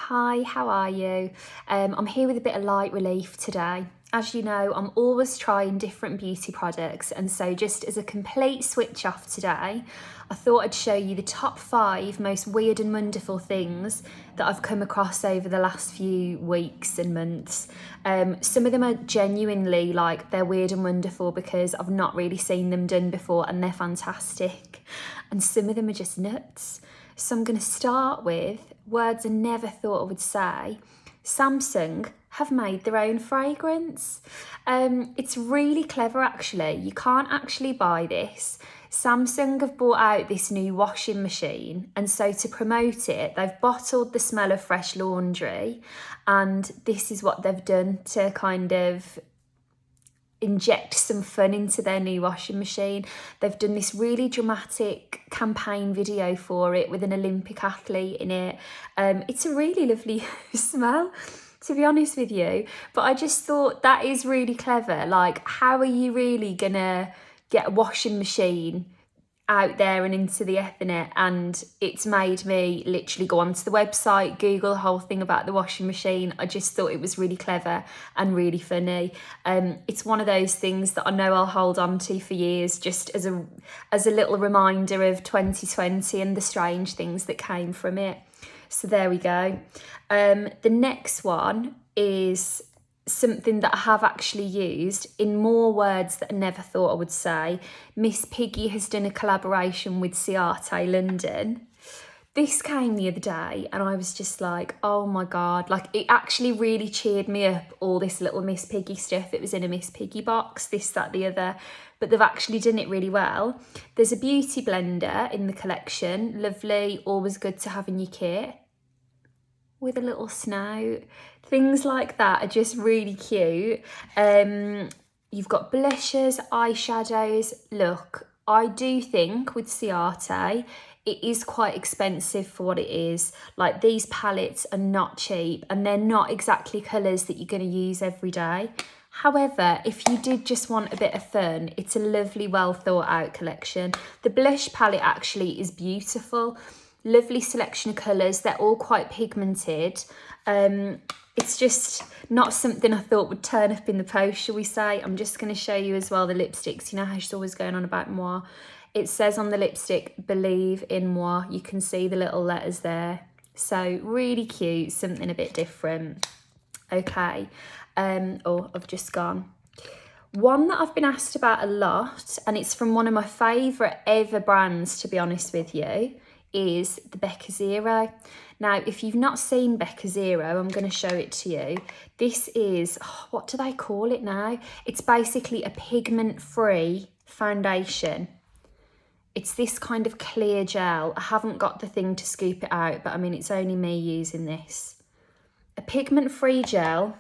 Hi, how are you? I'm here with a bit of light relief today. As you know, I'm always trying different beauty products, and so just as a complete switch off today, I thought I'd show you the top 5 most weird and wonderful things that I've come across over the last few weeks and months. Some of them are genuinely like they're weird and wonderful because I've not really seen them done before and they're fantastic. And some of them are just nuts. So I'm going to start with words I never thought I would say. Samsung have made their own fragrance. It's really clever actually. You can't actually buy this. Samsung have brought out this new washing machine, and so to promote it, they've bottled the smell of fresh laundry, and this is what they've done to kind of inject some fun into their new washing machine. They've done this really dramatic campaign video for it with an Olympic athlete in it. It's a really lovely smell, to be honest with you, but I just thought that is really clever. Like, how are you really gonna get a washing machine out there and into the ethernet? And it's made me literally go onto the website, Google the whole thing about the washing machine. I just thought it was really clever and really funny. It's one of those things that I know I'll hold on to for years, just as a little reminder of 2020 and the strange things that came from it. So there we go. The next one is something that I have actually used in more words that I never thought I would say. Miss Piggy has done a collaboration with Ciate London. This came the other day and I was just like, oh my God, like it actually really cheered me up, all this little Miss Piggy stuff. It was in a Miss Piggy box, this, that, the other, but they've actually done it really well. There's a beauty blender in the collection, lovely, always good to have in your kit, with a little snout. Things like that are just really cute. You've got blushes, eyeshadows. Look, I do think with Ciate, it is quite expensive for what it is. Like, these palettes are not cheap and they're not exactly colours that you're going to use every day. However, if you did just want a bit of fun, it's a lovely, well thought out collection. The blush palette actually is beautiful. Lovely selection of colours. They're all quite pigmented. It's just not something I thought would turn up in the post, shall we say. I'm just going to show you as well the lipsticks. You know how she's always going on about moi. It says on the lipstick, believe in moi. You can see the little letters there. So really cute, something a bit different. Okay. Oh, I've just gone. One that I've been asked about a lot, and it's from one of my favourite ever brands, to be honest with you, is the Becca Zero. Now, if you've not seen Becca Zero, I'm going to show it to you. This is, what do they call it now? It's basically a pigment-free foundation. It's this kind of clear gel. I haven't got the thing to scoop it out, but I mean, it's only me using this. A pigment-free gel.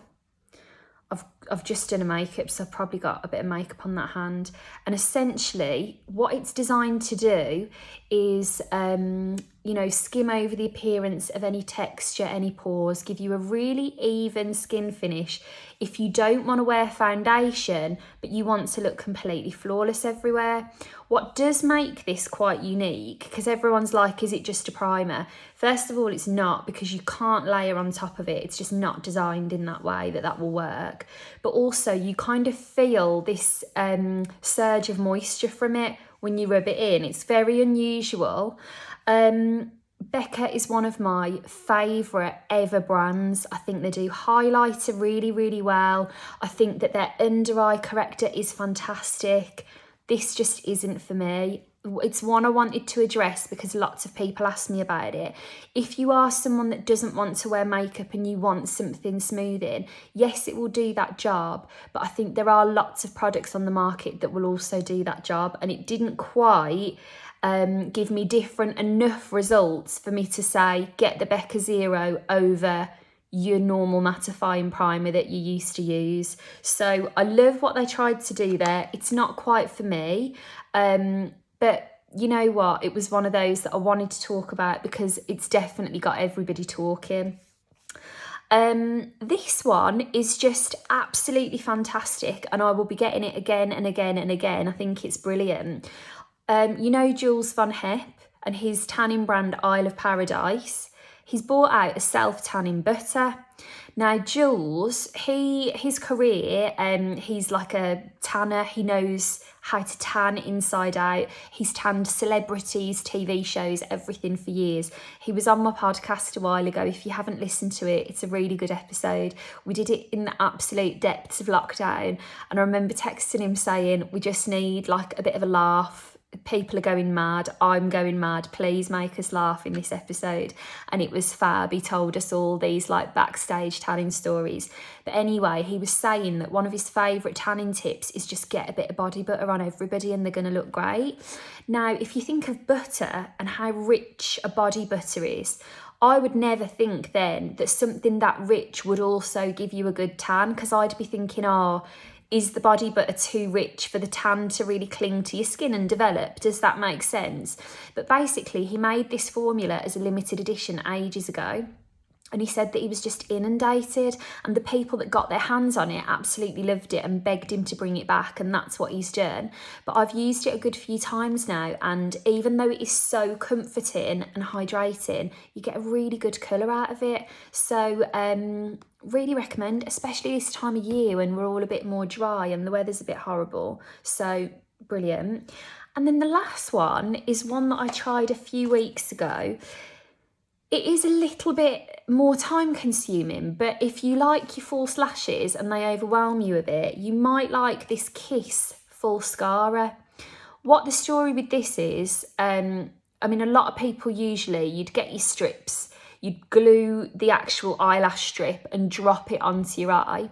I've just done a makeup, so I've probably got a bit of makeup on that hand. And essentially, what it's designed to do is, you know, skim over the appearance of any texture, any pores, give you a really even skin finish. If you don't want to wear foundation, but you want to look completely flawless everywhere. What does make this quite unique, because everyone's like, is it just a primer? First of all, it's not, because you can't layer on top of it. It's just not designed in that way that will work. But also you kind of feel this surge of moisture from it when you rub it in. It's very unusual. Becca is one of my favourite ever brands. I think they do highlighter really, really well. I think that their under eye corrector is fantastic. This just isn't for me. It's one I wanted to address because lots of people ask me about it. If you are someone that doesn't want to wear makeup and you want something smoothing, yes, it will do that job, but I think there are lots of products on the market that will also do that job, and it didn't quite give me different enough results for me to say, get the Becca Zero over your normal mattifying primer that you used to use. So I love what they tried to do there. It's not quite for me, but you know what? It was one of those that I wanted to talk about because it's definitely got everybody talking. This one is just absolutely fantastic, and I will be getting it again and again and again. I think it's brilliant. You know Jules Van Hep and his tanning brand Isle of Paradise? he's brought out a self-tanning butter. Now, Jules, his career, he's like a tanner. He knows how to tan inside out. He's tanned celebrities, TV shows, everything for years. He was on my podcast a while ago. If you haven't listened to it, it's a really good episode. We did it in the absolute depths of lockdown. And I remember texting him saying, we just need like a bit of a laugh. People are going mad. I'm going mad. Please make us laugh in this episode. And it was fab. He told us all these like backstage tanning stories. But anyway, he was saying that one of his favourite tanning tips is just get a bit of body butter on everybody and they're going to look great. Now, if you think of butter and how rich a body butter is, I would never think then that something that rich would also give you a good tan, because I'd be thinking, oh, is the body butter too rich for the tan to really cling to your skin and develop? Does that make sense? But basically, he made this formula as a limited edition ages ago. And he said that he was just inundated, and the people that got their hands on it absolutely loved it and begged him to bring it back, and that's what he's done. But I've used it a good few times now, and even though it is so comforting and hydrating, you get a really good colour out of it. So really recommend, especially this time of year when we're all a bit more dry and the weather's a bit horrible. So brilliant. And then the last one is one that I tried a few weeks ago. It is a little bit more time consuming, but if you like your false lashes and they overwhelm you a bit, you might like this Kiss Falscara. What the story with this is, I mean, a lot of people usually, you'd get your strips, you'd glue the actual eyelash strip and drop it onto your eye.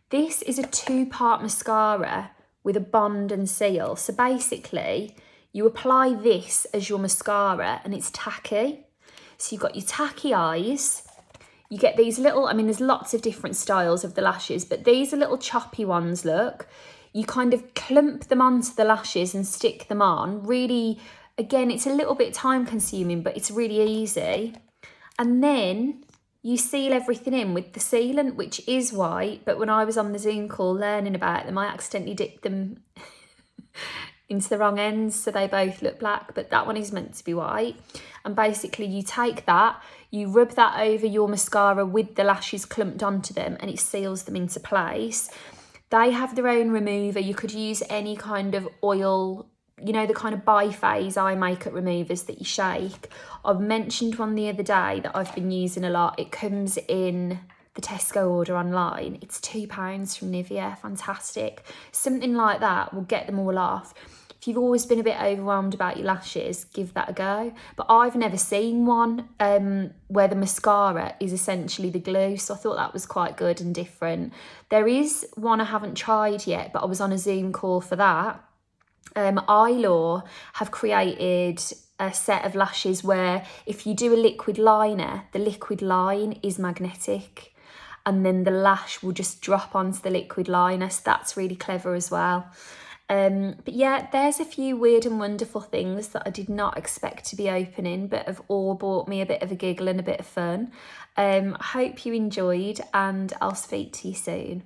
This is a 2-part mascara with a bond and seal. So basically, you apply this as your mascara and it's tacky. So you've got your tacky eyes, you get these little, I mean, there's lots of different styles of the lashes, but these are little choppy ones, look. You kind of clump them onto the lashes and stick them on. Really, again, it's a little bit time consuming, but it's really easy. And then you seal everything in with the sealant, which is white, but when I was on the Zoom call learning about them, I accidentally dipped them into the wrong ends, so they both look black, but that one is meant to be white. And basically you take that, you rub that over your mascara with the lashes clumped onto them, and it seals them into place. They have their own remover. You could use any kind of oil, you know, the kind of biphase eye makeup removers that you shake. I've mentioned one the other day that I've been using a lot. It comes in the Tesco order online. It's £2 from Nivea, fantastic. Something like that will get them all off. If you've always been a bit overwhelmed about your lashes, give that a go. But I've never seen one where the mascara is essentially the glue, so I thought that was quite good and different. There is one I haven't tried yet, but I was on a Zoom call for that. Eyelaw have created a set of lashes where if you do a liquid liner, the liquid line is magnetic, and then the lash will just drop onto the liquid liner, so that's really clever as well. But yeah, there's a few weird and wonderful things that I did not expect to be opening, but have all brought me a bit of a giggle and a bit of fun. I hope you enjoyed, and I'll speak to you soon.